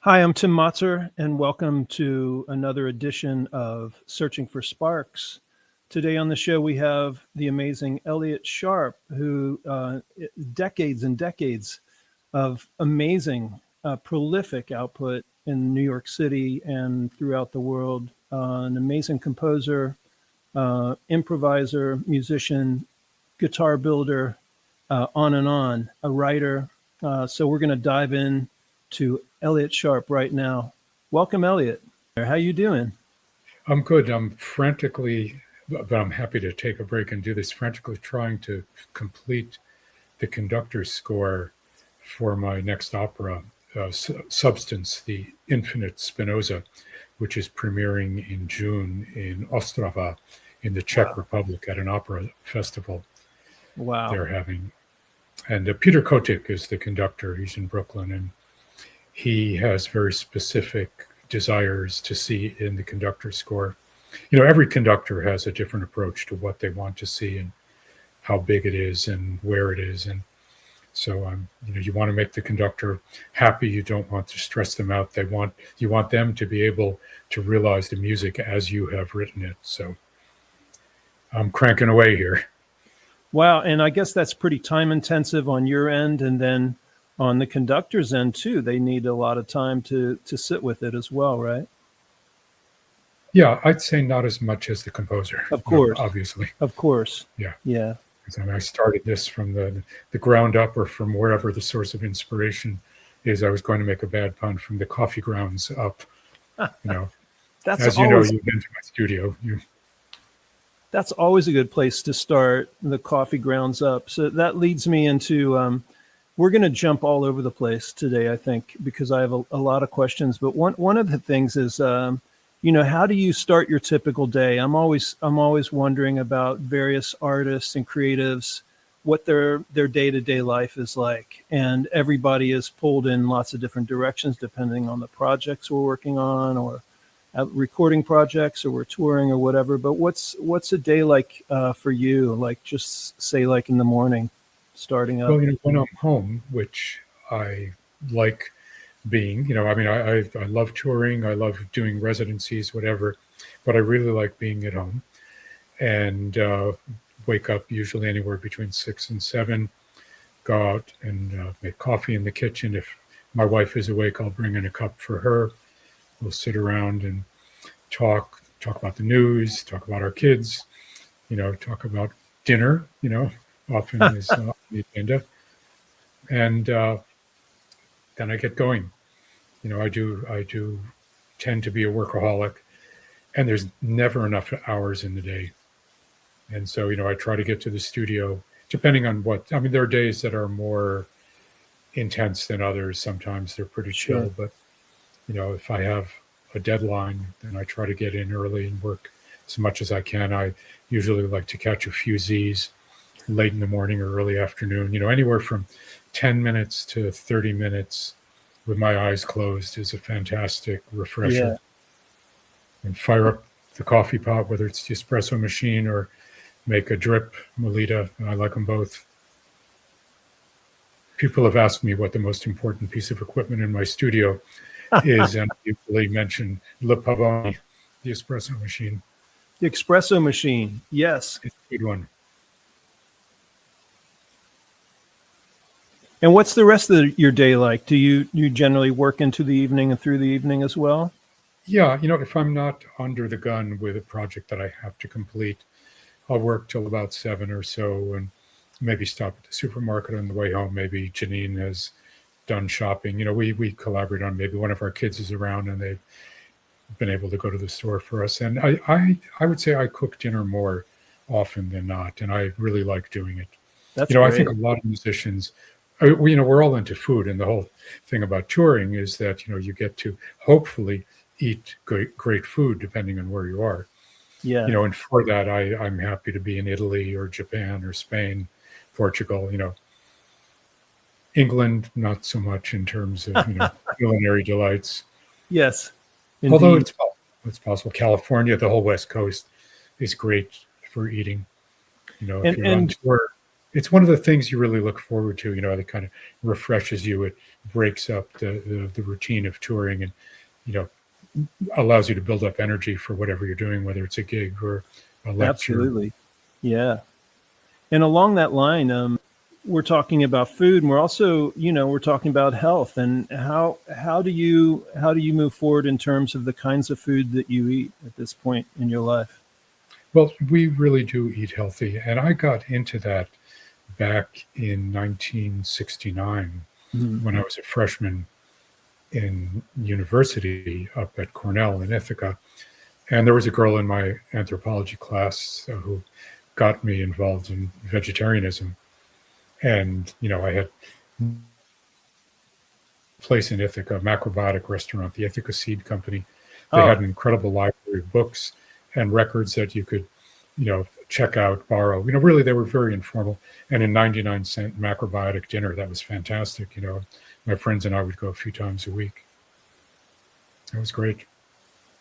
Hi, I'm Tim Motzer, and welcome to another edition of Searching for Sparks. Today on the show, we have the amazing Elliott Sharp, who decades and decades of amazing, prolific output in New York City and throughout the world. An amazing composer, improviser, musician, guitar builder, on and on, a writer. So we're going to dive in to Elliott Sharp right now. Welcome, Elliott. How you doing? I'm good. I'm frantically, but I'm happy to take a break and do this, frantically trying to complete the conductor's score for my next opera, Substance, the Infinite Spinoza, which is premiering in June in Ostrava in the Czech Republic at an opera festival they're having. And Peter Kotick is the conductor. He's in Brooklyn, and he has very specific desires to see in the conductor's score. You know, every conductor has a different approach to what they want to see and how big it is and where it is. And so, you want to make the conductor happy. You don't want to stress them out. You want them to be able to realize the music as you have written it. So I'm cranking away here. Wow. And I guess that's pretty time intensive on your end. And then on the conductor's end too, they need a lot of time to sit with it as well, right? Yeah, I'd say not as much as the composer. Of course. Obviously. Of course. Yeah. Yeah. I started this from the ground up, or from wherever the source of inspiration is. I was going to make a bad pun, from the coffee grounds up. That's as you know, you've been to my studio. That's always a good place to start, the coffee grounds up. So that leads me into, we're going to jump all over the place today, I think, because I have a lot of questions. But one of the things is, how do you start your typical day? I'm always wondering about various artists and creatives, what their day-to-day life is like. And everybody is pulled in lots of different directions depending on the projects we're working on, or recording projects, or we're touring or whatever. But what's a day like for you? Like, just say, like in the morning, starting up. Well, when I'm home, which I like being, I love touring, I love doing residencies, whatever, but I really like being at home, and wake up usually anywhere between 6 and 7, go out and make coffee in the kitchen. If my wife is awake, I'll bring in a cup for her. We'll sit around and talk about the news, talk about our kids, talk about dinner, often is on the agenda. And then I get going. I do tend to be a workaholic, and there's never enough hours in the day. And so, I try to get to the studio, depending on there are days that are more intense than others. Sometimes they're pretty chill, but if I have a deadline, then I try to get in early and work as much as I can. I usually like to catch a few Z's late in the morning or early afternoon. Anywhere from 10 minutes to 30 minutes with my eyes closed is a fantastic refresher. Yeah. And fire up the coffee pot, whether it's the espresso machine or make a drip Melita. I like them both. People have asked me what the most important piece of equipment in my studio is, and I usually mention Le Pavone, the espresso machine. The espresso machine, yes. It's a good one. And what's the rest of your day like? Do you generally work into the evening and through the evening as well? Yeah, if I'm not under the gun with a project that I have to complete, I'll work till about 7 or so, and maybe stop at the supermarket on the way home. Maybe Janine has done shopping. We collaborate on, maybe one of our kids is around and they've been able to go to the store for us. And I would say I cook dinner more often than not, and I really like doing it. That's great. I think a lot of musicians, we're all into food, and the whole thing about touring is that you get to hopefully eat great food depending on where you are. Yeah. And for that, I'm happy to be in Italy or Japan or Spain, Portugal. England, not so much in terms of culinary delights. Yes, indeed. Although it's possible. California, the whole West Coast, is great for eating. If you're on tour. it's one of the things you really look forward to. It kind of refreshes you. It breaks up the routine of touring, and allows you to build up energy for whatever you're doing, whether it's a gig or a lecture. Absolutely. Yeah. And along that line, we're talking about food, and we're also, we're talking about health, and how do you move forward in terms of the kinds of food that you eat at this point in your life? Well, we really do eat healthy, and I got into that back in 1969 when I was a freshman in university up at Cornell in Ithaca. And there was a girl in my anthropology class who got me involved in vegetarianism. And, I had a place in Ithaca, a macrobiotic restaurant, the Ithaca Seed Company. They had an incredible library of books and records that you could, check out, borrow. Really, they were very informal. And a 99-cent macrobiotic dinner, that was fantastic. My friends and I would go a few times a week. It was great.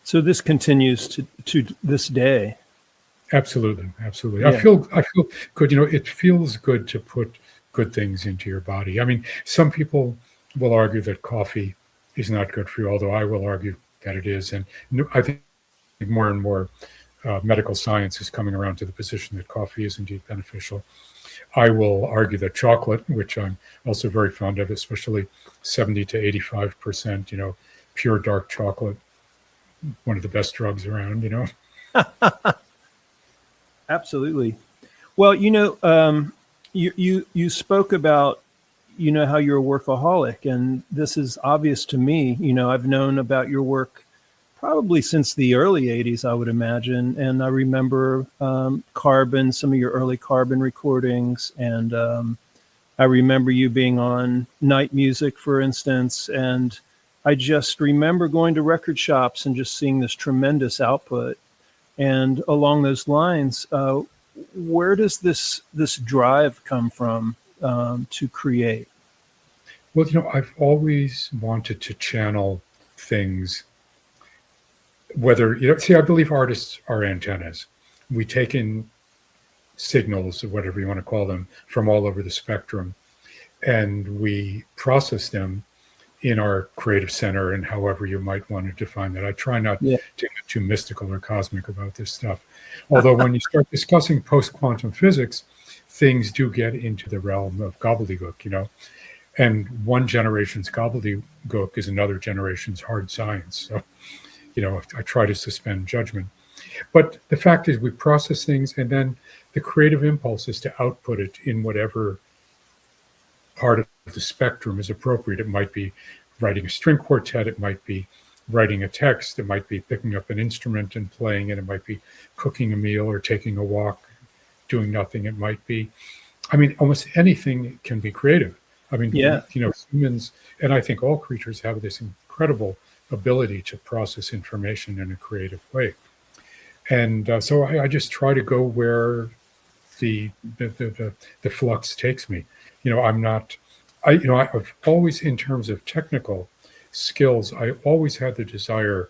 So this continues to this day. Absolutely. Yeah. I feel good. It feels good to put good things into your body. I mean, some people will argue that coffee is not good for you, although I will argue that it is. And I think more and more medical science is coming around to the position that coffee is indeed beneficial. I will argue that chocolate, which I'm also very fond of, especially 70 to 85%, pure dark chocolate, one of the best drugs around, Absolutely. Well, you spoke about, how you're a workaholic, and this is obvious to me. I've known about your work probably since the early 80s, I would imagine. And I remember Carbon, some of your early Carbon recordings. And I remember you being on Night Music, for instance. And I just remember going to record shops and just seeing this tremendous output. And along those lines, where does this drive come from to create? Well, I've always wanted to channel things. Whether, I believe artists are antennas. We take in signals, or whatever you want to call them, from all over the spectrum, and we process them in our creative center, and however you might want to define that. I try not to get too mystical or cosmic about this stuff. Although when you start discussing post-quantum physics, things do get into the realm of gobbledygook, and one generation's gobbledygook is another generation's hard science. So, I try to suspend judgment. But the fact is we process things, and then the creative impulse is to output it in whatever part of the spectrum is appropriate. It might be writing a string quartet, it might be writing a text, it might be picking up an instrument and playing it, it might be cooking a meal or taking a walk, doing nothing, it might be, almost anything can be creative. Humans, and I think all creatures, have this incredible ability to process information in a creative way. And so I just try to go where the flux takes me. I've always, in terms of technical skills, I always had the desire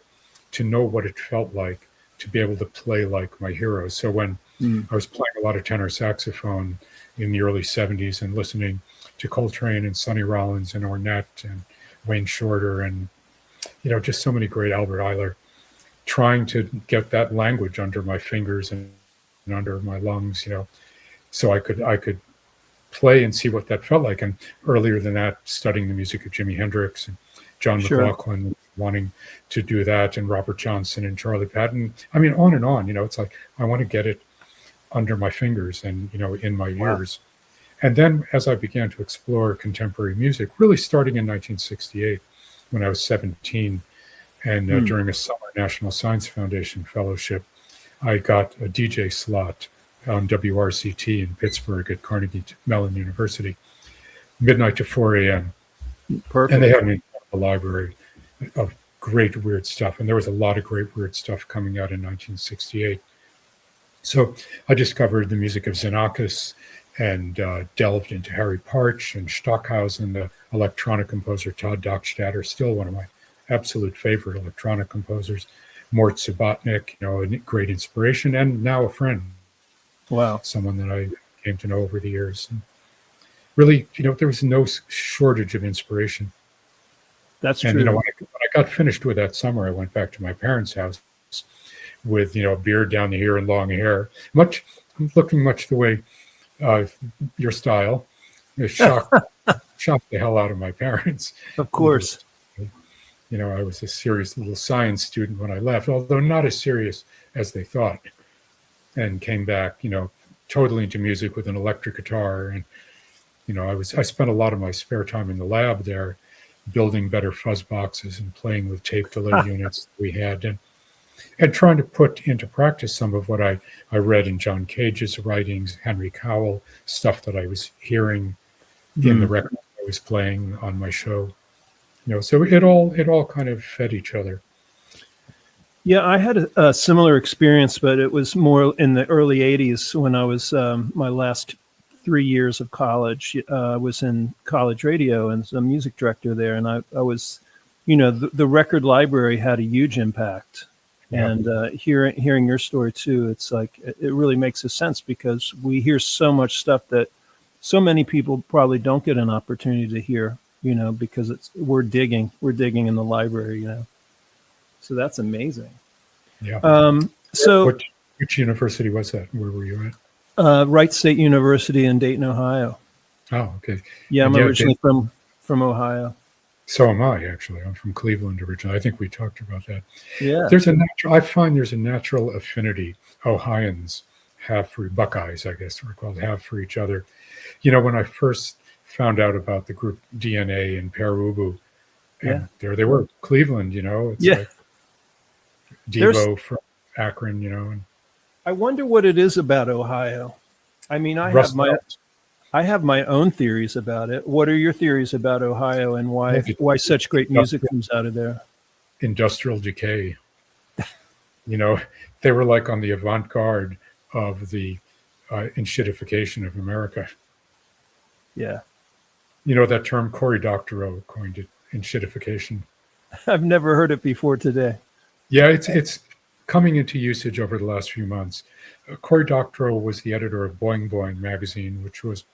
to know what it felt like to be able to play like my heroes. So when I was playing a lot of tenor saxophone in the early 70s and listening to Coltrane and Sonny Rollins and Ornette and Wayne Shorter and, just so many great, Albert Ayler, trying to get that language under my fingers and under my lungs, so I could play and see what that felt like. And earlier than that, studying the music of Jimi Hendrix and John McLaughlin, wanting to do that, and Robert Johnson and Charlie Patton. On and on. It's like I want to get it under my fingers and in my ears. And then as I began to explore contemporary music, really starting in 1968, when I was 17, and during a summer National Science Foundation fellowship, I got a DJ slot on WRCT in Pittsburgh at Carnegie Mellon University, midnight to 4 a.m. Perfect. And they had an incredible library of great weird stuff. And there was a lot of great weird stuff coming out in 1968. So I discovered the music of Xenakis and delved into Harry Partch and Stockhausen, the electronic composer Todd Dockstader, still one of my absolute favorite electronic composers, Mort Subotnick, a great inspiration, and now a friend. Wow. Someone that I came to know over the years. And really, there was no shortage of inspiration. That's and, true. When I got finished with that summer, I went back to my parents' house with, a beard down the ear and long hair, looking much the way your style. It shocked the hell out of my parents. Of course. I was a serious little science student when I left, although not as serious as they thought, and came back, totally into music with an electric guitar. And, I spent a lot of my spare time in the lab there building better fuzz boxes and playing with tape delay units that we had, and trying to put into practice some of what I read in John Cage's writings, Henry Cowell, stuff that I was hearing in the records I was playing on my show. So it all kind of fed each other. Yeah, I had a similar experience, but it was more in the early 80s when I was my last 3 years of college. I was in college radio and was a music director there. And I was, the record library had a huge impact. Yeah. And hearing your story too, it's like, it really makes a sense because we hear so much stuff that so many people probably don't get an opportunity to hear, because we're digging in the library, So that's amazing. Yeah. So which university was that? Where were you at? Wright State University in Dayton, Ohio. Oh, okay. Yeah, I'm originally from Ohio. So am I, actually. I'm from Cleveland originally. I think we talked about that. Yeah. I find there's a natural affinity Ohioans have for Buckeyes, I guess we're called, have for each other. When I first found out about the group DNA and Pere Ubu, and there they were, Cleveland, it's like Devo from Akron, and I wonder what it is about Ohio. I mean, I have my own theories about it. What are your theories about Ohio and why such great music comes out of there? Industrial decay. They were like on the avant-garde of the enshittification of America. Yeah. That term Cory Doctorow coined it, enshittification. I've never heard it before today. Yeah, it's coming into usage over the last few months. Cory Doctorow was the editor of Boing Boing magazine, which was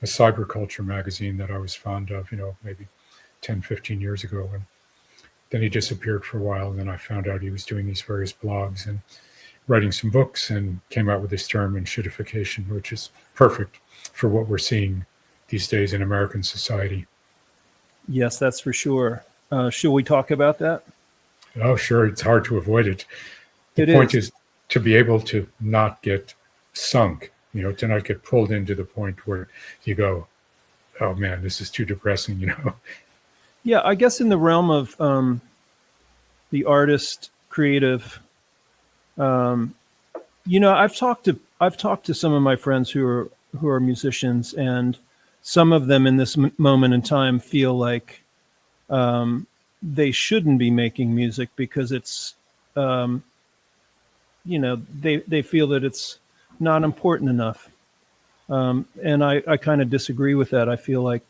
a cyberculture magazine that I was fond of, maybe 10, 15 years ago. And then he disappeared for a while. And then I found out he was doing these various blogs and writing some books and came out with this term enshittification, which is perfect for what we're seeing these days in American society. Yes, that's for sure. Should we talk about that? Oh, sure. It's hard to avoid it. The point is to be able to not get sunk, to not get pulled into the point where you go, oh man, this is too depressing, Yeah, I guess in the realm of the artist, creative, I've talked to some of my friends who are musicians, and some of them in this moment in time feel like they shouldn't be making music because it's they feel that it's not important enough. And I kind of disagree with that. I feel like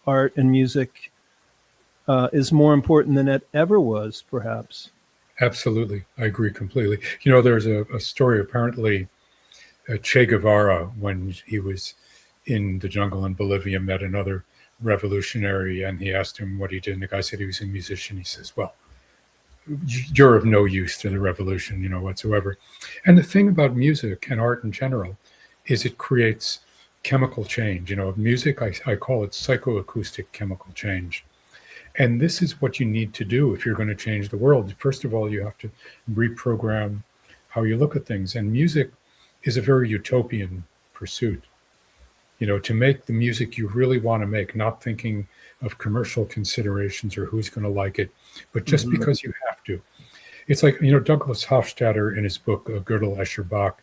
art and music is more important than it ever was, perhaps. Absolutely. I agree completely. There's a story, apparently Che Guevara, when he was in the jungle in Bolivia, met another revolutionary, and he asked him what he did. And the guy said he was a musician. He says, well, you're of no use to the revolution, whatsoever. And the thing about music and art in general is it creates chemical change. Music, I call it psychoacoustic chemical change. And this is what you need to do if you're going to change the world. First of all, you have to reprogram how you look at things. And music is a very utopian pursuit. To make the music you really want to make, not thinking of commercial considerations or who's going to like it, but just because you have to. It's like, Douglas Hofstadter in his book, Gödel, Escher, Bach,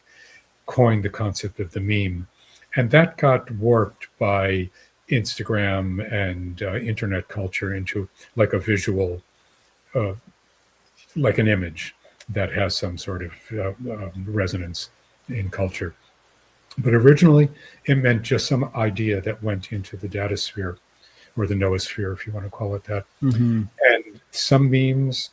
coined the concept of the meme. And that got warped by Instagram and internet culture into like a visual, like an image that has some sort of resonance in culture. But originally, it meant just some idea that went into the data sphere, or the noosphere, if you want to call it that. Mm-hmm. And some memes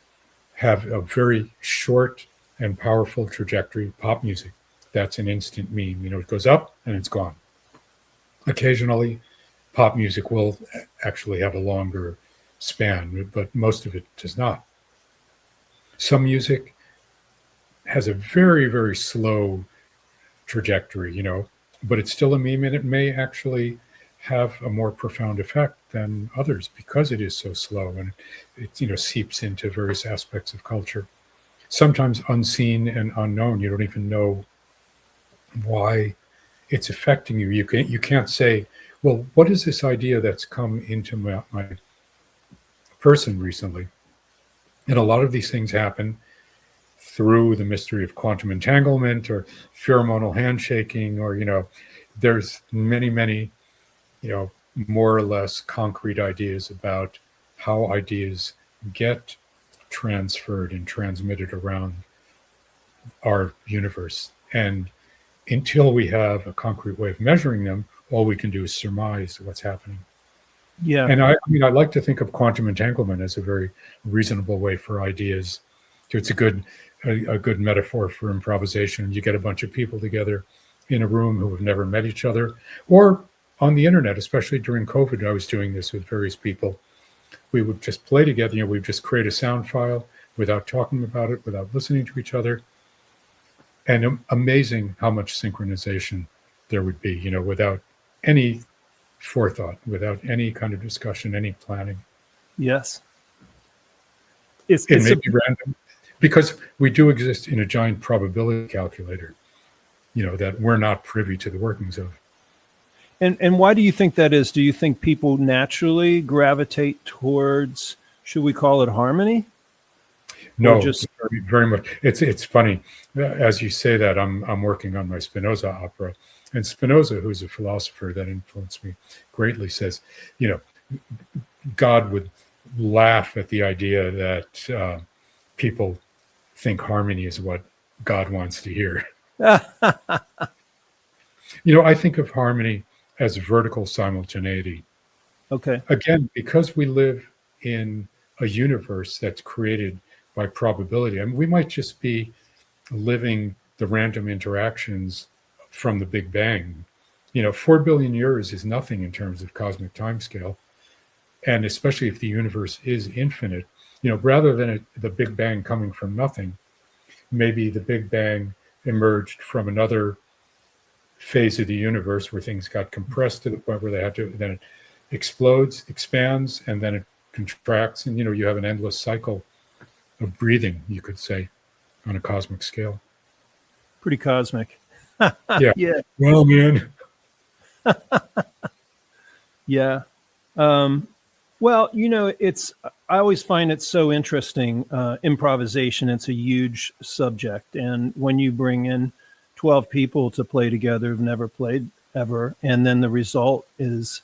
have a very short and powerful trajectory. Pop music, that's an instant meme. It goes up and it's gone. Occasionally, pop music will actually have a longer span, but most of it does not. Some music has a very, very slow trajectory, but it's still a meme, and it may actually have a more profound effect than others because it is so slow, and it seeps into various aspects of culture. Sometimes unseen and unknown. You don't even know why it's affecting you. You can't say, well, what is this idea that's come into my person recently? And a lot of these things happen through the mystery of quantum entanglement or pheromonal handshaking, or there's many more or less concrete ideas about how ideas get transferred and transmitted around our universe. And until we have a concrete way of measuring them, all we can do is surmise what's happening. Yeah. And I like to think of quantum entanglement as a very reasonable way for ideas. It's a good metaphor for improvisation. You get a bunch of people together in a room who have never met each other, or on the internet, especially during COVID. I was doing this with various people. We would just play together. We'd just create a sound file without talking about it, without listening to each other. And amazing how much synchronization there would be, without any forethought, without any kind of discussion, any planning. Yes. It may be random, because we do exist in a giant probability calculator, that we're not privy to the workings of. And why do you think that is? Do you think people naturally gravitate towards, should we call it harmony? No, just very, very much. It's funny, as you say that. I'm working on my Spinoza opera, and Spinoza, who's a philosopher that influenced me greatly, says, God would laugh at the idea that people think harmony is what God wants to hear. I think of harmony as vertical simultaneity. Okay. Again, because we live in a universe that's created by probability. I mean, we might just be living the random interactions from the Big Bang. 4 billion years is nothing in terms of cosmic timescale. And especially if the universe is infinite, rather than the Big Bang coming from nothing, maybe the Big Bang emerged from another phase of the universe where things got compressed to the point where then it explodes, expands, and then it contracts. And, you have an endless cycle of breathing, you could say, on a cosmic scale. Pretty cosmic. Yeah. Yeah. Well, man. Yeah. Well, I always find it so interesting. Improvisation, it's a huge subject. And when you bring in 12 people to play together who've never played ever, and then the result is,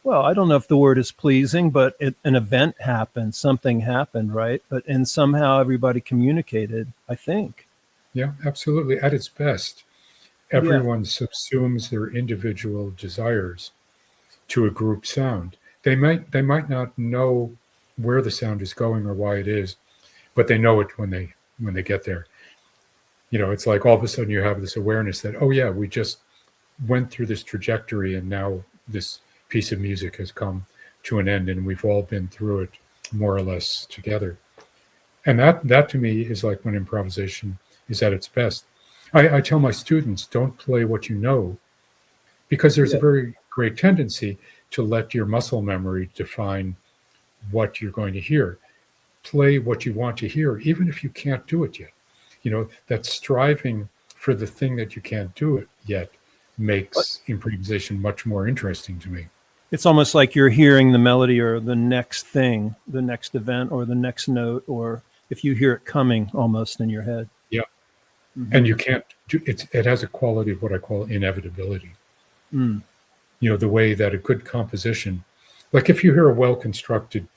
well, I don't know if the word is pleasing, but an event happened, something happened, right? And somehow everybody communicated, I think. Yeah, absolutely. At its best, everyone subsumes their individual desires to a group sound. They might not know where the sound is going or why it is, but they know it when they get there. It's like all of a sudden you have this awareness that, oh yeah, we just went through this trajectory, and now this piece of music has come to an end, and we've all been through it more or less together. And that to me is like when improvisation is at its best. I tell my students, don't play what you know, because there's a very great tendency to let your muscle memory define what you're going to hear. Play what you want to hear, even if you can't do it yet. That striving for the thing that you can't do it yet makes improvisation much more interesting to me. It's almost like you're hearing the melody or the next thing, the next event or the next note, or if you hear it coming almost in your head. Yeah. Mm-hmm. And you can't do it. It has a quality of what I call inevitability. Mm. The way that a good composition, like if you hear a well-constructed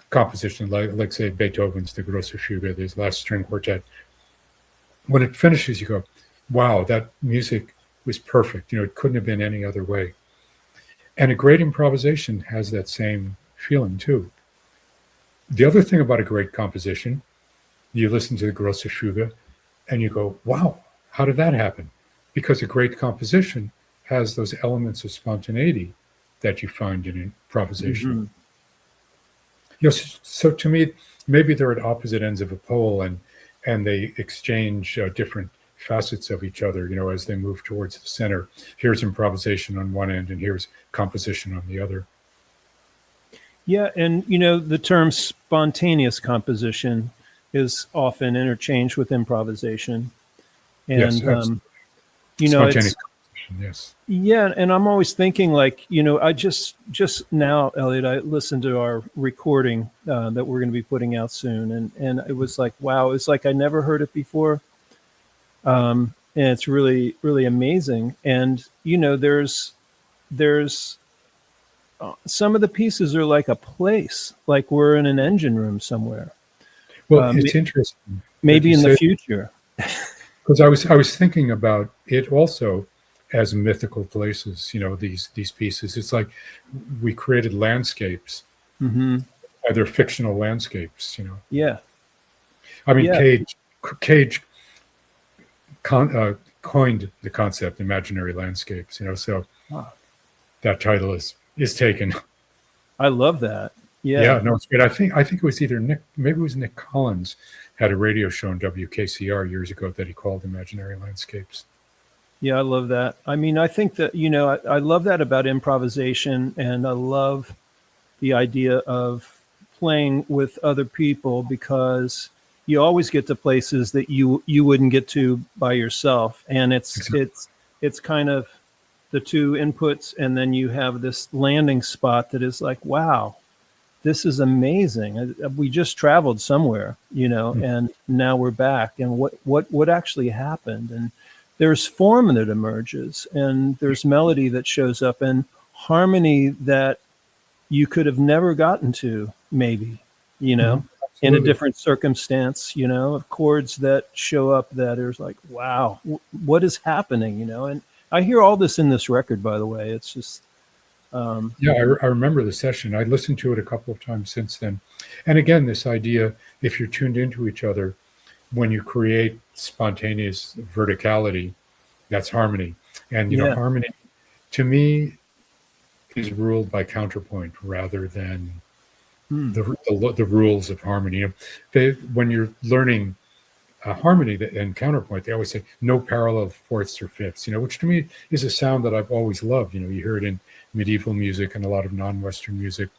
composition, like say Beethoven's The Grosse Fuge, his last string quartet, when it finishes, you go, wow, that music was perfect. It couldn't have been any other way. And a great improvisation has that same feeling too. The other thing about a great composition, you listen to the Grosse Fuge and you go, wow, how did that happen? Because a great composition has those elements of spontaneity that you find in improvisation. Mm-hmm. So to me, maybe they're at opposite ends of a pole, and they exchange different facets of each other, as they move towards the center. Here's improvisation on one end, and here's composition on the other. Yeah, and the term spontaneous composition is often interchanged with improvisation, and yes, spontaneous composition, yes. Yeah, and I'm always thinking, like, I just now, Elliott, I listened to our recording that we're going to be putting out soon, and it was like, wow, it's like I never heard it before, and it's really, really amazing. And there's some of the pieces are like a place, like we're in an engine room somewhere. Well, it's interesting. Maybe in the future. Because I was thinking about it also as mythical places, these pieces. It's like we created landscapes. Mm-hmm. They're fictional landscapes, Yeah. I mean, yeah. Cage coined the concept imaginary landscapes, so that title is taken. I love that. Yeah, no, it's great. I think it was either maybe it was Nick Collins had a radio show on WKCR years ago that he called Imaginary Landscapes. Yeah, I love that. I mean, I think that, I love that about improvisation, and I love the idea of playing with other people, because you always get to places that you wouldn't get to by yourself. And it's kind of the two inputs, and then you have this landing spot that is like, wow, this is amazing. We just traveled somewhere, and now we're back. And what actually happened? And there's form that emerges, and there's melody that shows up, and harmony that you could have never gotten to, maybe, in a different circumstance, of chords that show up that is like, wow, what is happening, And I hear all this in this record, by the way. It's just... Yeah, I remember the session. I listened to it a couple of times since then. And again, this idea, if you're tuned into each other, when you create spontaneous verticality, that's harmony. And, harmony, to me, is ruled by counterpoint rather than the rules of harmony. When you're learning harmony and counterpoint, they always say no parallel fourths or fifths, which to me is a sound that I've always loved. You hear it in medieval music and a lot of non-Western music.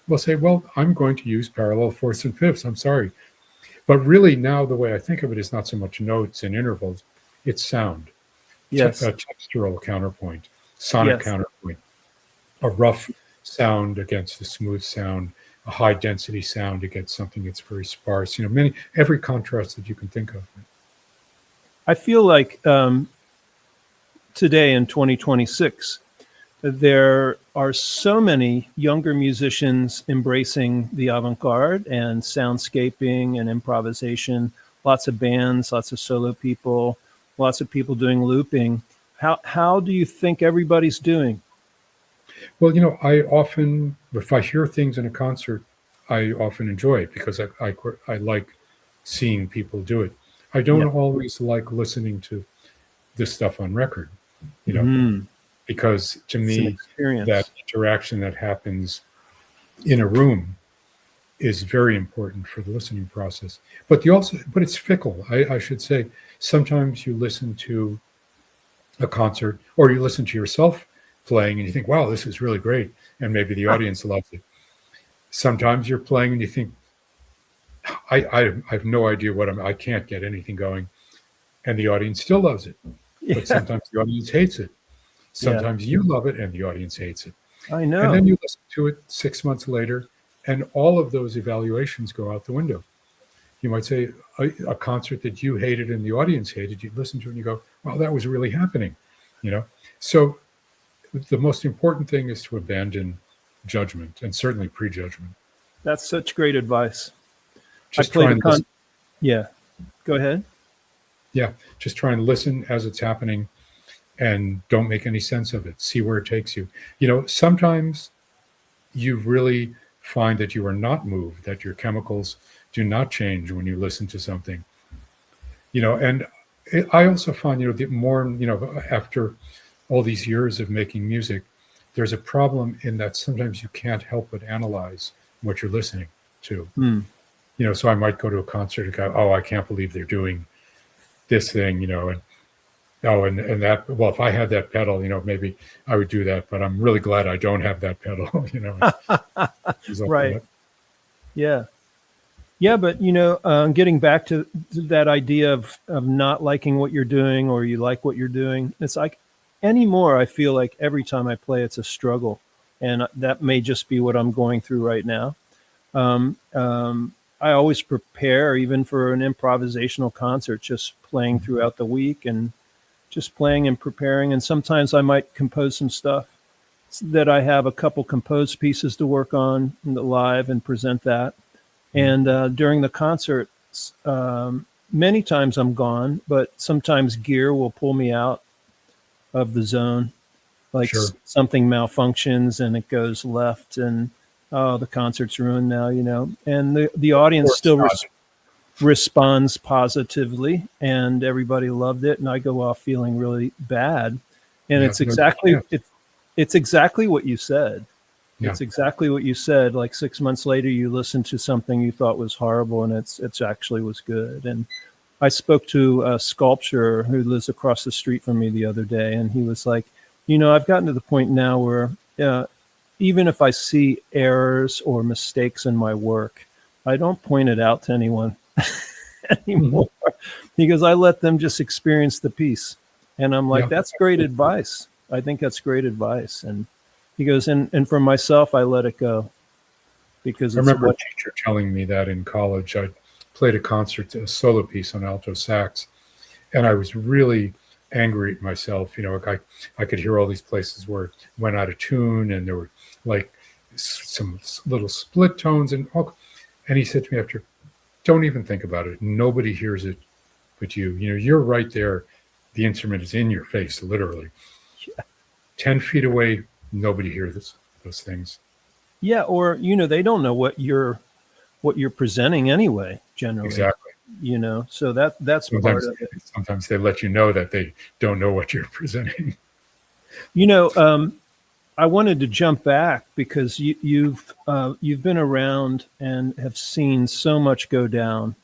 We'll say, well, I'm going to use parallel fourths and fifths. I'm sorry. But really now the way I think of it is not so much notes and intervals, it's sound. Yes. A textural counterpoint, sonic counterpoint, a rough sound against a smooth sound, a high density sound against something that's very sparse, every contrast that you can think of. I feel like today in 2026, there are so many younger musicians embracing the avant-garde and soundscaping and improvisation, lots of bands, lots of solo people, lots of people doing looping. How do you think everybody's doing? Well, I often, if I hear things in a concert, I often enjoy it because I like seeing people do it. I don't always like listening to this stuff on record, because to me, that interaction that happens in a room is very important for the listening process. But it's fickle. I should say, sometimes you listen to a concert or you listen to yourself playing and you think, wow, this is really great. And maybe the audience loves it. Sometimes you're playing and you think, I have no idea I can't get anything going. And the audience still loves it. But sometimes the audience hates it. Sometimes you love it and the audience hates it. I know. And then you listen to it 6 months later and all of those evaluations go out the window. You might say a concert that you hated and the audience hated, you listen to it and you go, wow, that was really happening. So the most important thing is to abandon judgment and certainly prejudgment. That's such great advice. Just go ahead. Yeah, just try and listen as it's happening and don't make any sense of it. See where it takes you. Sometimes you really find that you are not moved, that your chemicals do not change when you listen to something. And I also find, the more, after all these years of making music, there's a problem in that sometimes you can't help but analyze what you're listening to. So I might go to a concert and go, oh, I can't believe they're doing this thing, and and that, well, if I had that pedal, maybe I would do that, but I'm really glad I don't have that pedal, Right. Yeah. Yeah, but getting back to that idea of not liking what you're doing, or you like what you're doing, it's like anymore, I feel like every time I play, it's a struggle, and that may just be what I'm going through right now. I always prepare, even for an improvisational concert, just playing throughout the week and just playing and preparing. And sometimes I might compose some stuff that I have a couple composed pieces to work on live and present that. And during the concert, many times I'm gone, but sometimes gear will pull me out of the zone. Like something malfunctions and it goes left, and the concert's ruined now, and the audience still responds positively, and everybody loved it, and I go off feeling really bad. And it's exactly what you said. It's exactly what you said. Like 6 months later, you listened to something you thought was horrible, and it's actually was good. And I spoke to a sculptor who lives across the street from me the other day, and he was like, I've gotten to the point now where even if I see errors or mistakes in my work, I don't point it out to anyone anymore. He goes, I let them just experience the piece. And I'm like, that's great advice. I think that's great advice. And he goes, and for myself, I let it go. Because I remember a teacher telling me that in college. I played a concert, a solo piece on alto sax, and I was really angry at myself. I could hear all these places where it went out of tune, and there were like some little split tones, and he said to me after, don't even think about it. Nobody hears it but you. You're right there. The instrument is in your face, literally. 10 feet away, nobody hears those things. Yeah, or they don't know what you're presenting anyway, generally. Exactly. So that's part of it. Sometimes they let you know that they don't know what you're presenting. I wanted to jump back because you've been around and have seen so much go down.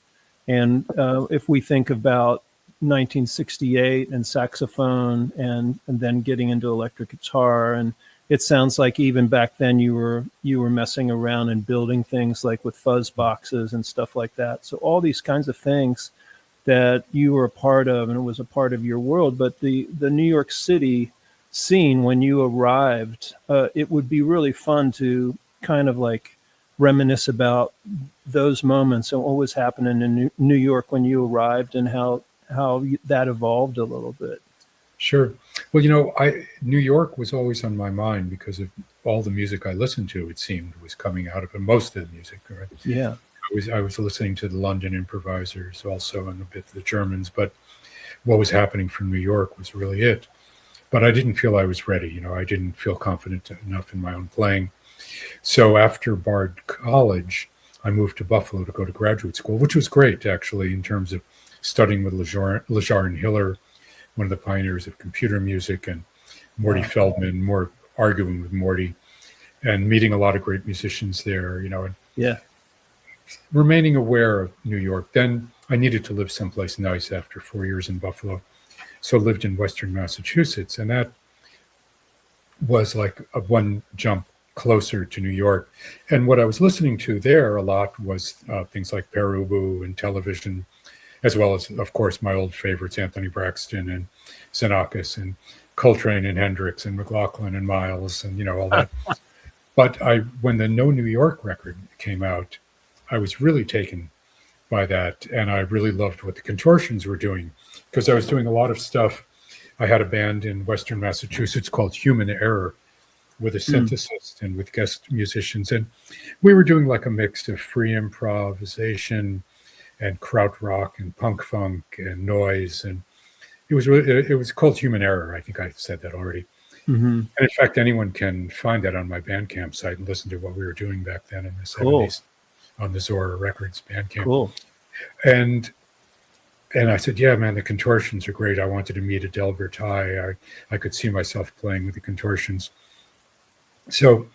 And if we think about 1968 and saxophone, and then getting into electric guitar, and it sounds like even back then you were messing around and building things like with fuzz boxes and stuff like that. So all these kinds of things that you were a part of, and it was a part of your world. But the New York City scene, when you arrived, it would be really fun to kind of like reminisce about those moments and what was happening in New York when you arrived, and how that evolved a little bit. Sure. Well, New York was always on my mind because of all the music I listened to, it seemed, was coming out of it. Most of the music, right? Yeah. I was listening to the London improvisers also, and a bit of the Germans, but what was happening from New York was really it. But I didn't feel I was ready. I didn't feel confident enough in my own playing. So after Bard College, I moved to Buffalo to go to graduate school, which was great, actually, in terms of studying with Lejar and Hiller, one of the pioneers of computer music, and Morty Feldman, more arguing with Morty, and meeting a lot of great musicians there, and remaining aware of New York. Then I needed to live someplace nice after 4 years in Buffalo. So I lived in Western Massachusetts, and that was like a one jump closer to New York. And what I was listening to there a lot was things like Perubu and television, as well as, of course, my old favorites, Anthony Braxton and Xenakis and Coltrane and Hendrix and McLaughlin and Miles and, all that. But when the No New York record came out, I was really taken by that. And I really loved what the Contortions were doing, because I was doing a lot of stuff. I had a band in Western Massachusetts called Human Error, with a synthesist and with guest musicians. And we were doing like a mix of free improvisation and krautrock and punk funk and noise, and it was called Human Error. I think I said that already. And in fact, anyone can find that on my Bandcamp site and listen to what we were doing back then in the 70s on the zOaR Records Bandcamp. Cool. And And I said, yeah, man, the contortions are great. I wanted to meet Elliott I. I could see myself playing with the contortions. So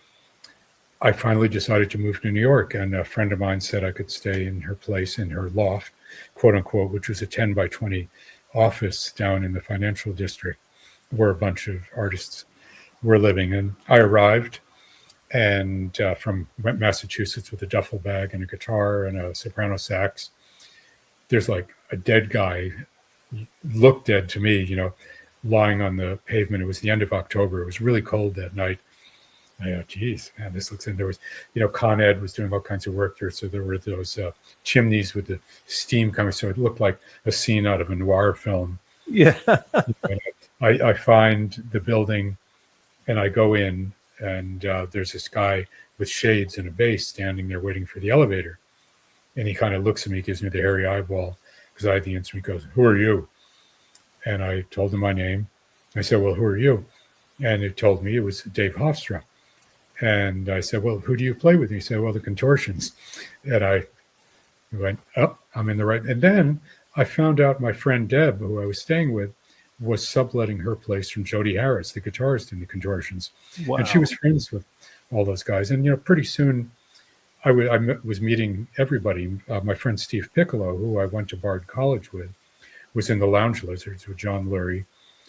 I finally decided to move to New York, and a friend of mine said I could stay in her place, in her loft, quote unquote, which was a 10 by 20 office down in the financial district where a bunch of artists were living. And I arrived and from Massachusetts with a duffel bag and a guitar and a soprano sax. There's like a dead guy, looked dead to me, lying on the pavement. It was the end of October. It was really cold that night. I go, geez, man, this looks, and there was, Con Ed was doing all kinds of work there. So there were those chimneys with the steam coming. So it looked like a scene out of a noir film. Yeah. I find the building and I go in, and there's this guy with shades and a bass standing there waiting for the elevator. And he kind of looks at me, gives me the hairy eyeball because I had the instrument. He goes, "Who are you?" And I told him my name. I said, "Well, who are you?" And it told me it was Dave Hofstra. And I said, "Well, who do you play with?" He said, "Well, the Contortions." And I went, "Oh, I'm in the right." And then I found out my friend Deb, who I was staying with, was subletting her place from Jody Harris, the guitarist in the Contortions. Wow. And she was friends with all those guys. And, pretty soon I was meeting everybody. My friend Steve Piccolo, who I went to Bard College with, was in the Lounge Lizards with John Lurie.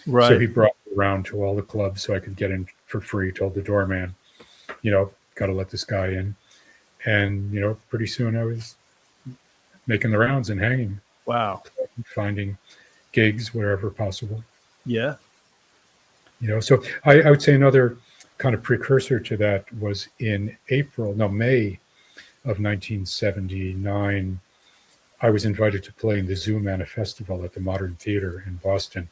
Right. So he brought me around to all the clubs so I could get in for free, told the doorman, got to let this guy in. And, pretty soon I was making the rounds and hanging. Wow. Finding gigs wherever possible. Yeah. So I would say another kind of precursor to that was in May of 1979. I was invited to play in the zOaR Festival at the Modern Theater in Boston.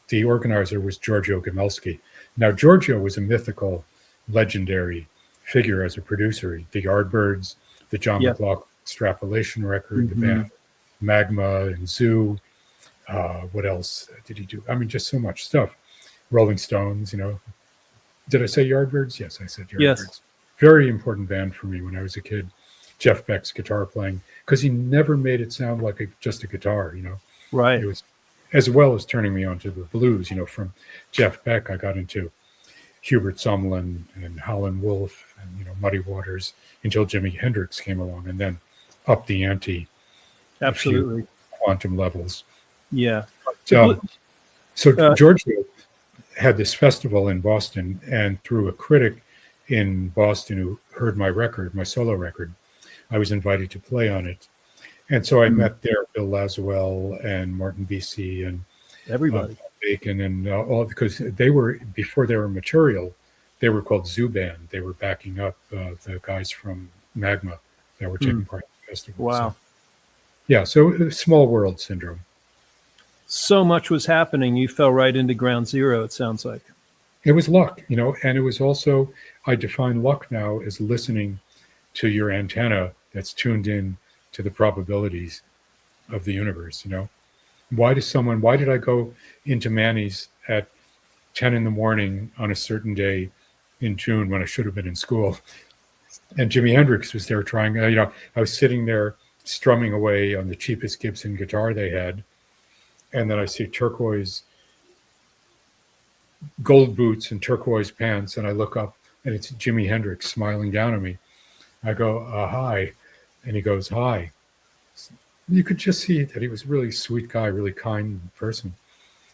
The organizer was Giorgio Gamelski. Now, Giorgio was a mythical, legendary figure as a producer. The Yardbirds, the John McLaughlin Extrapolation record, the band Magma and Zoo. What else did he do? I mean, just so much stuff. Rolling Stones, Did I say Yardbirds? Yes, I said Yardbirds. Yes. Very important band for me when I was a kid. Jeff Beck's guitar playing, because he never made it sound like just a guitar, Right. It was, as well as turning me onto the blues, from Jeff Beck, I got into Hubert Sumlin and Howlin' Wolf and, Muddy Waters until Jimi Hendrix came along, and then up the ante. Absolutely. Quantum levels. Yeah. So Giorgio had this festival in Boston, and through a critic in Boston who heard my record, my solo record, I was invited to play on it. And so I met there Bill Laswell and Martin BC and everybody, Bacon and all, because they were, before they were material, they were called Zoo Band. They were backing up the guys from Magma that were taking part in the festival. Wow. So small world syndrome. So much was happening. You fell right into ground zero, it sounds like. It was luck, and it was also, I define luck now as listening to your antenna that's tuned in to the probabilities of the universe. Why did I go into Manny's at 10 in the morning on a certain day in June when I should have been in school? And Jimi Hendrix was there trying, I was sitting there strumming away on the cheapest Gibson guitar they had. And then I see turquoise gold boots and turquoise pants. And I look up and it's Jimi Hendrix smiling down at me. I go, hi. And he goes, hi. You could just see that he was a really sweet guy, really kind person.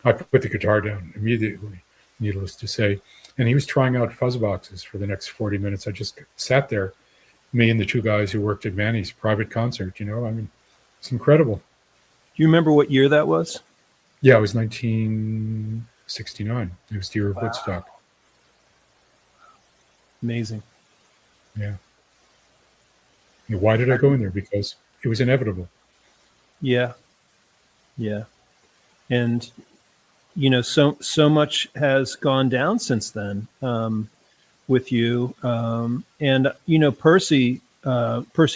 I put the guitar down immediately, needless to say. And he was trying out fuzz boxes for the next 40 minutes. I just sat there, me and the two guys who worked at Manny's private concert, it's incredible. Do you remember what year that was? Yeah, it was 1969. It was the year of Woodstock. Amazing. Yeah. Why did I go in there? Because it was inevitable. Yeah. Yeah. And, so much has gone down since then with you. And, Percy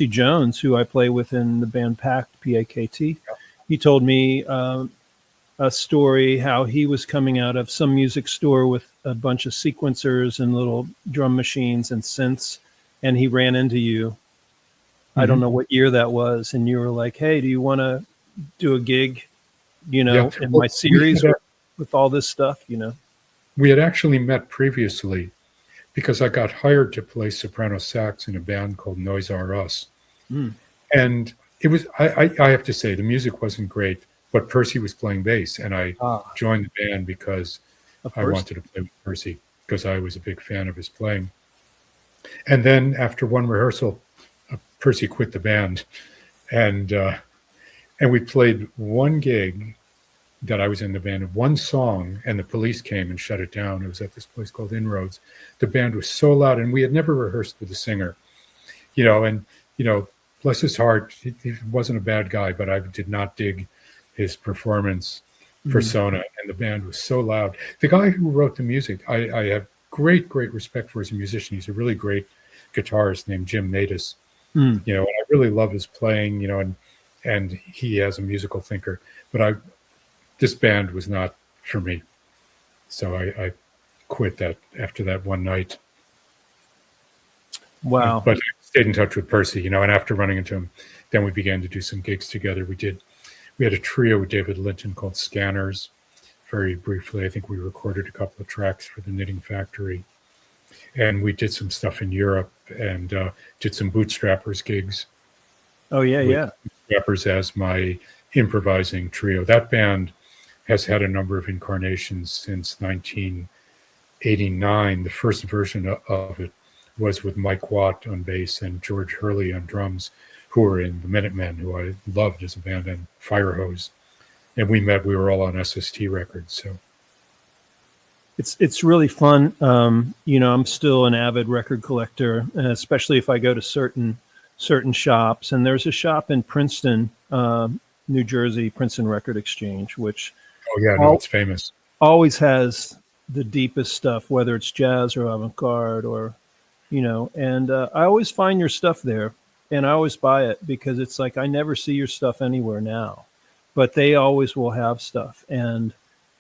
Jones, who I play with in the band Pact, P-A-K-T, he told me a story how he was coming out of some music store with a bunch of sequencers and little drum machines and synths, and he ran into you. I don't know what year that was, and you were like, hey, do you want to do a gig you Yeah. know, in Well, my series with all this stuff, you know. we had actually met previously because I got hired to play soprano sax in a band called Noise R Us. Mm. And it was, I have to say, the music wasn't great, but Percy was playing bass. And I Ah, joined the band because of I course. wanted to play with Percy because I was a big fan of his playing. And then after one rehearsal, Percy quit the band. And, uh, and we played one gig that I was in the band, one song, and the police came and shut it down. It was at this place called Inroads. The band was so loud, and we had never rehearsed with a singer, and, bless his heart, he wasn't a bad guy, but I did not dig his performance Mm. persona, and the band was so loud. The guy who wrote the music, I have great respect for as a musician. He's a really great guitarist named Jim Matus, Mm. and I really love his playing, and he has a musical thinker, but this band was not for me. So I quit that after that one night. Wow. But I stayed in touch with Percy, and after running into him, then we began to do some gigs together. We had a trio with David Linton called Scanners. Very briefly, I think we recorded a couple of tracks for the Knitting Factory. And we did some stuff in Europe and did some Bootstrappers gigs. Oh, yeah, yeah. Bootstrappers as my improvising trio. That band has had a number of incarnations since 1989. The first version of it was with Mike Watt on bass and George Hurley on drums, who were in the Minutemen, who I loved as a band, and Firehose. And we were all on SST records. So It's really fun. I'm still an avid record collector, especially if I go to certain shops. And there's a shop in Princeton, New Jersey, Princeton Record Exchange, which it's famous. Always has the deepest stuff, whether it's jazz or avant-garde or, and I always find your stuff there, and I always buy it because it's like I never see your stuff anywhere now, but they always will have stuff, and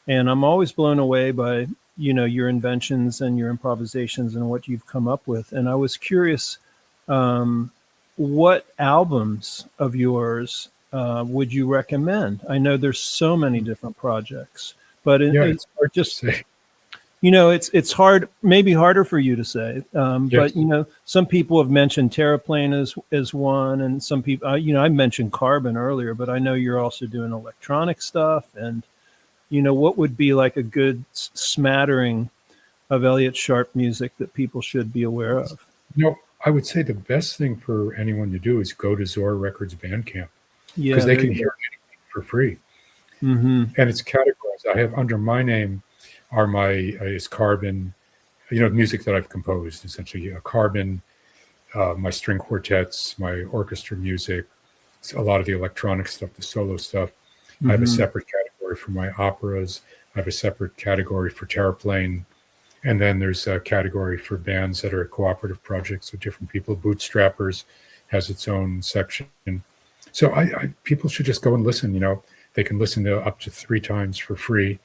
I'm always blown away by your inventions and your improvisations and what you've come up with. And I was curious, what albums of yours would you recommend? I know there's so many different projects, but it's hard just to say. It's hard, maybe harder for you to say. Yes. But some people have mentioned Terraplane as one, and some people, I mentioned Carbon earlier, but I know you're also doing electronic stuff. And what would be like a good smattering of Elliott Sharp music that people should be aware of? I would say the best thing for anyone to do is go to zOaR Records Bandcamp, Yeah, because they can hear it for free. Mm-hmm. And it's categorized. I have under my name is Carbon, music that I've composed, essentially. Carbon, my string quartets, my orchestra music, a lot of the electronic stuff, the solo stuff. Mm-hmm. I have a separate category for my operas. I have a separate category for Terraplane. And then there's a category for bands that are cooperative projects with different people. Bootstrappers has its own section. So people should just go and listen. They can listen to up to 3 times for free.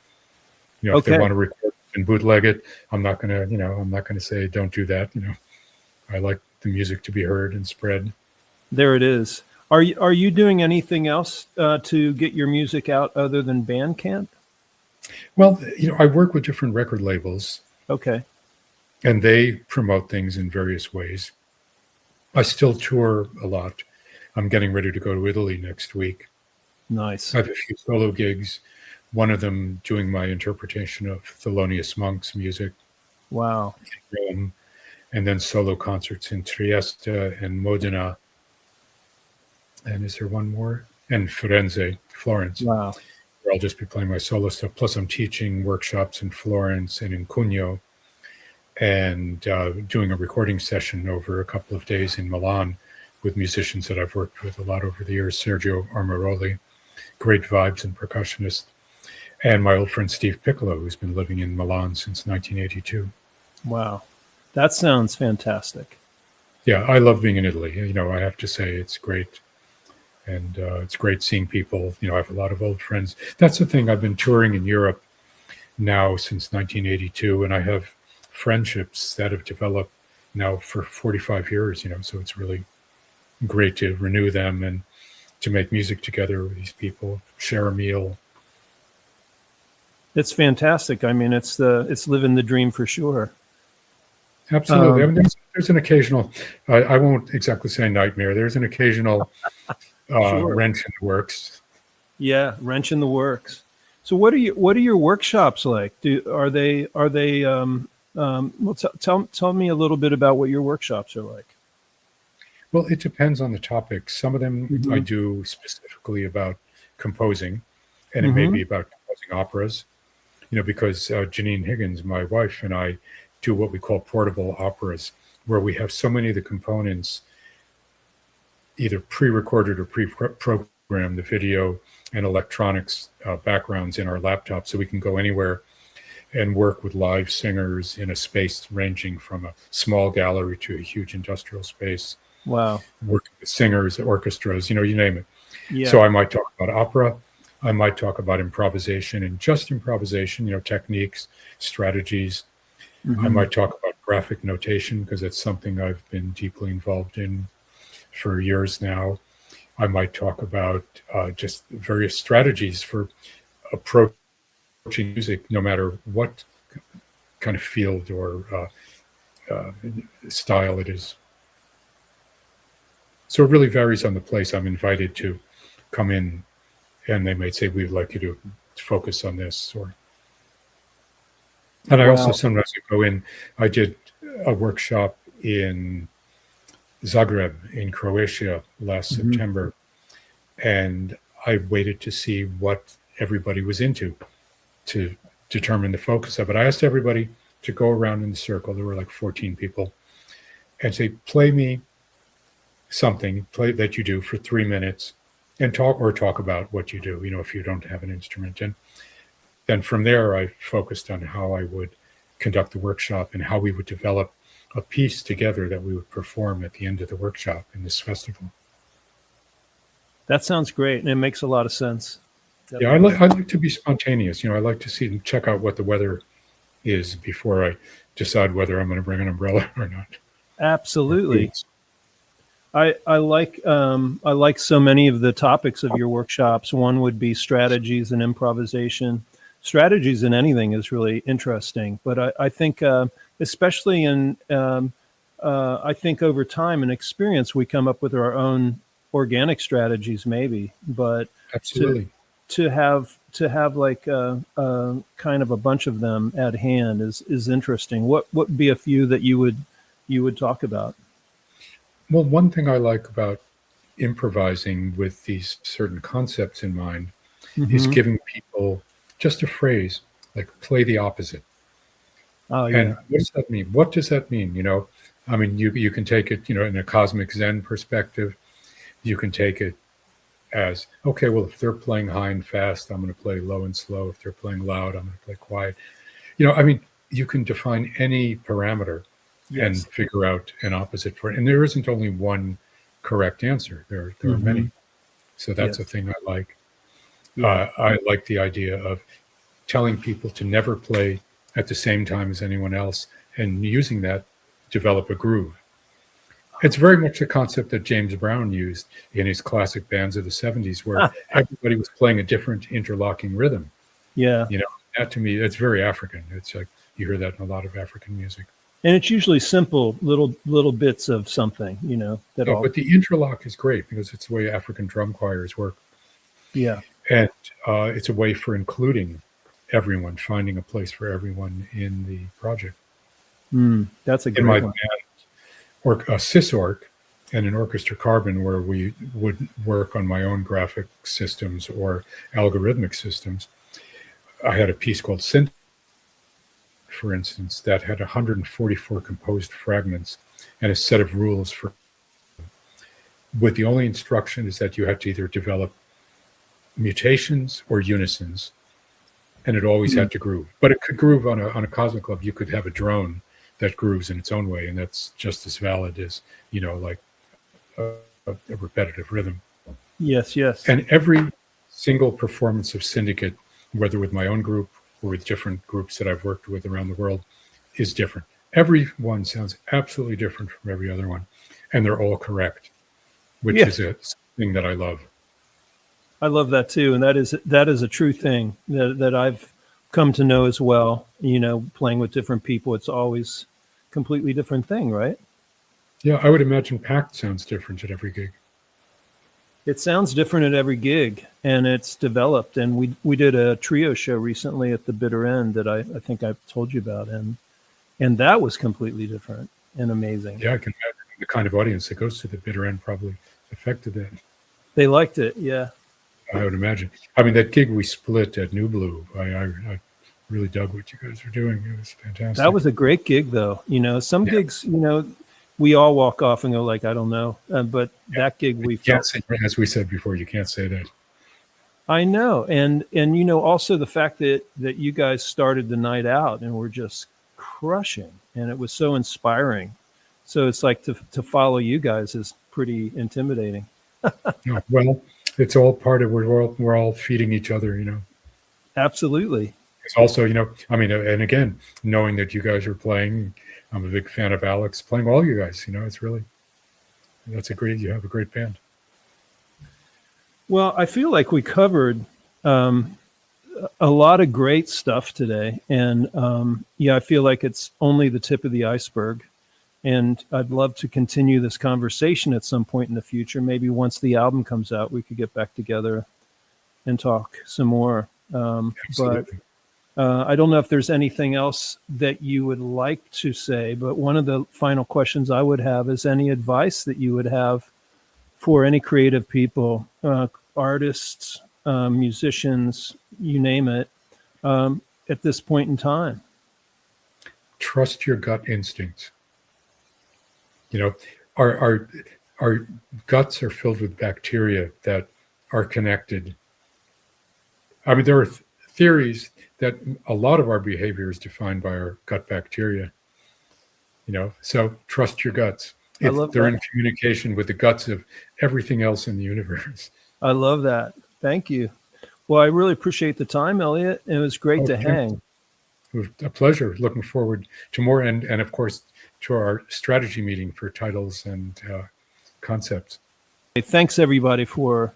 If they want to record and bootleg it, I'm not gonna say don't do that. I like the music to be heard and spread. There it is. Are you doing anything else to get your music out other than Bandcamp? Well, I work with different record labels. Okay. And they promote things in various ways. I still tour a lot. I'm getting ready to go to Italy next week. Nice. I have a few solo gigs, one of them doing my interpretation of Thelonious Monk's music. Wow. In Rome, and then solo concerts in Trieste and Modena. And is there one more? And Florence. Wow. Where I'll just be playing my solo stuff. Plus I'm teaching workshops in Florence and in Cugno, and doing a recording session over a couple of days in Milan with musicians that I've worked with a lot over the years. Sergio Armaroli, great vibes and percussionist, and my old friend Steve Piccolo, who's been living in Milan since 1982. Wow. That sounds fantastic. Yeah, I love being in Italy. I have to say it's great. And it's great seeing people. I have a lot of old friends. That's the thing. I've been touring in Europe now since 1982, and I have friendships that have developed now for 45 years, so it's really great to renew them and to make music together with these people, share a meal, It's fantastic. I mean, it's living the dream for sure. Absolutely. I mean, there's an occasional, I won't exactly say nightmare. There's an occasional Sure. wrench in the works. Yeah, wrench in the works. So what are your workshops like? Are they well, tell me a little bit about what your workshops are like. Well, it depends on the topic. Some of them Mm-hmm. I do specifically about composing, and it may Mm-hmm. be about composing operas, because Janine Higgins, my wife, and I do what we call portable operas, where we have so many of the components either pre-recorded or pre-programmed, the video and electronics backgrounds in our laptop, so we can go anywhere and work with live singers in a space ranging from a small gallery to a huge industrial space. Wow. Working with singers, orchestras, you name it. Yeah. So I might talk about opera. I might talk about improvisation, and just improvisation, techniques, strategies. Mm-hmm. I might talk about graphic notation because it's something I've been deeply involved in for years now. I might talk about just various strategies for approaching music, no matter what kind of field or style it is. So it really varies on the place I'm invited to come in, and they might say, we'd like you to focus on this. And I also sometimes go in, I did a workshop in Zagreb in Croatia last September, and I waited to see what everybody was into to determine the focus of it. I asked everybody to go around in the circle. There were like 14 people, and say, play me something that you do for 3 minutes, and talk about what you do, if you don't have an instrument. And then from there, I focused on how I would conduct the workshop and how we would develop a piece together that we would perform at the end of the workshop in this festival. That sounds great, and it makes a lot of sense. Yeah, I like to be spontaneous. I like to check out what the weather is before I decide whether I'm going to bring an umbrella or not. Absolutely. I like so many of the topics of your workshops. One would be strategies and improvisation. Strategies in anything is really interesting, but I think especially in I think over time and experience we come up with our own organic strategies, maybe. But absolutely to have like kind of a bunch of them at hand is interesting. What would be a few that you would talk about? Well, one thing I like about improvising with these certain concepts in mind is giving people just a phrase like play the opposite. Oh, yeah. And what does that mean? What does that mean? I mean, you can take it, in a cosmic Zen perspective. You can take it as, okay, well, if they're playing high and fast, I'm going to play low and slow. If they're playing loud, I'm going to play quiet. I mean, you can define any parameter. Yes. And figure out an opposite for it. And there isn't only one correct answer. There are many. So that's a thing I like. Yeah. I like the idea of telling people to never play at the same time as anyone else, and using that develop a groove. It's very much the concept that James Brown used in his classic bands of the 70s, where everybody was playing a different interlocking rhythm. Yeah. That to me, it's very African. It's like you hear that in a lot of African music. And it's usually simple little bits of something, But the interlock is great because it's the way African drum choirs work. Yeah. And it's a way for including everyone, finding a place for everyone in the project. That's a great one. Or a zOaR and an orchestra carbon, where we would work on my own graphic systems or algorithmic systems. I had a piece called Synth, for instance, that had 144 composed fragments and a set of rules with the only instruction is that you had to either develop mutations or unisons, and it always had to groove. But it could groove on a cosmic level. You could have a drone that grooves in its own way, and that's just as valid as like a repetitive rhythm. Yes. And every single performance of Syndicate, whether with my own group or with different groups that I've worked with around the world, is different. Every one sounds absolutely different from every other one, and they're all correct, which is a thing that I love. I love that too, and that is a true thing that I've come to know as well. Playing with different people, it's always a completely different thing, right? Yeah, I would imagine Pact sounds different at every gig. It sounds different at every gig, and it's developed. And we did a trio show recently at the Bitter End that I think I've told you about, and that was completely different and amazing. Yeah, I can imagine the kind of audience that goes to the Bitter End probably affected that. They liked it, yeah. I would imagine. I mean, that gig we split at New Blue, I really dug what you guys were doing. It was fantastic. That was a great gig, though. Some gigs, we all walk off and go like, I don't know. But that gig we felt. As we said before, you can't say that. I know. And also the fact that you guys started the night out and were just crushing, and it was so inspiring. So it's like to follow you guys is pretty intimidating. Yeah, well, it's all part of we're all feeding each other, Absolutely. It's also, I mean, and again, knowing that you guys are playing, I'm a big fan of Alex playing all you guys. It's really, you have a great band. Well, I feel like we covered a lot of great stuff today, and I feel like it's only the tip of the iceberg. And I'd love to continue this conversation at some point in the future. Maybe once the album comes out, we could get back together and talk some more. But I don't know if there's anything else that you would like to say, but one of the final questions I would have is any advice that you would have for any creative people, artists, musicians, you name it, at this point in time. Trust your gut instincts. Our guts are filled with bacteria that are connected. I mean, there are theories that a lot of our behavior is defined by our gut bacteria. So trust your guts. They're in communication with the guts of everything else in the universe. I love that. Thank you. Well, I really appreciate the time, Elliott. It was great to hang. It was a pleasure. Looking forward to more, and of course, to our strategy meeting for titles and concepts. Thanks, everybody, for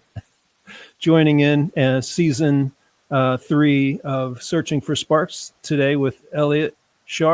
joining in season 3 of Searching for Sparks today with Elliott Sharp.